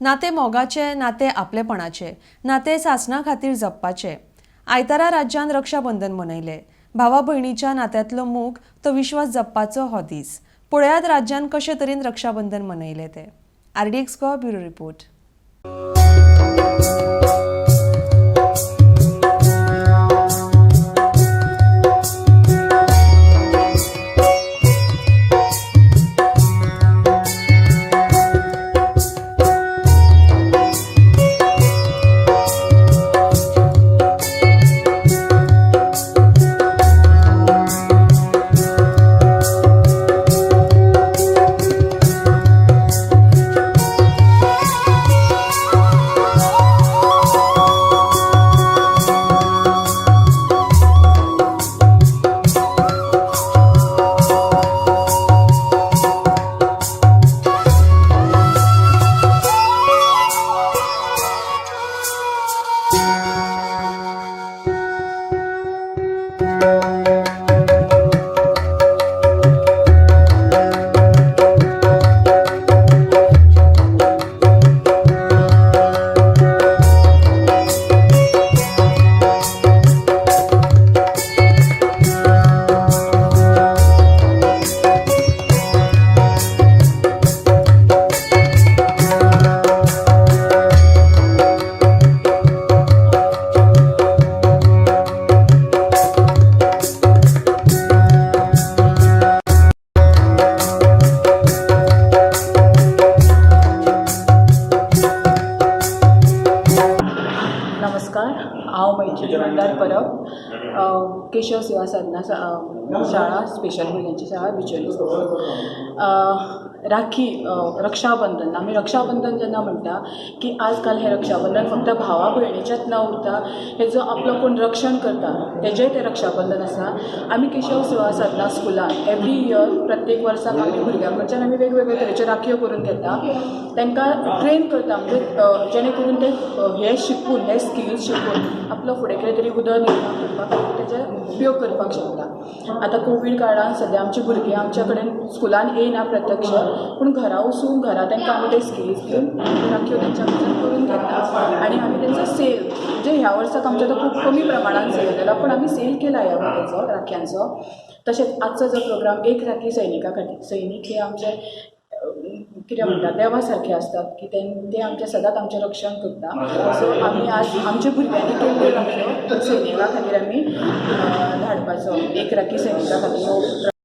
नाते मोगाचे, नाते आपलेपणाचे, नाते सासणा खातीर जपपाचे। आयतारा राज्यान रक्षाबंधन मनयले। भावा भयणीच्या नात्यांतलो मोग तो विश्वास जपपाचो हो दीस। पळयात राज्यान कशे तरेन रक्षाबंधन मनयले ते। RDX गो ब्युरो रिपोर्ट। नमस्कार, हांव मैत्री मंदार परब, केशव सेवा साधना शाळा स्पेशल भुरग्यांची शाळा बिचोली। राखी रक्षाबंधन आमी रक्षाबंधन जेन्ना म्हणटा की आजकाल हे रक्षाबंधन फक्त भावा भयणीचेंच न उरता, हे जो आपलो कोण रक्षण करता तेजेंय तें रक्षाबंधन आसा। आमी केशव सेवा साधना स्कुलान एवरी इयर प्रत्येक वर्साक आमी भुरग्यां कडच्यान आमी वेगवेगळे तरेच्यो राखयो करून घेता, तांकां ट्रेन करता, म्हणजे जेणे करून ते हे शिकून हे स्किल्स शिकून आपलो फुडें कितें तरी उदरनिर्वाह करपाक तेजे उपयोग करपाक शकता। आतां कोवीड काळान सद्या आमची भुरगीं आमच्या कडेन स्कुलान येयना प्रत्यक्ष, पूण घरा वचून घरा तांकां आमी ते स्किल्स दिवन राखयो तेंच्या कडच्यान करून घेता आनी आमी तेंचो सेल, म्हणजे ह्या वर्साक आमचो तो खूब कमी प्रमाणान सेल जाला, पूण आमी सेल केला ह्या तेचो राखयांचो। तशेंच आजचो जो प्रोग्राम एक राखी सैनिका खातीर, सैनीक हे आमचे कितें म्हणटा देवा सारखे असतात की ते आमचे सदांच आमचें रक्षण करता। सो आमी आज आमच्या भुरग्यांनी केल्ल्यो राखयो सैनिका खातीर आमी धाडपाचो, एक राखी सैनिका खातीर।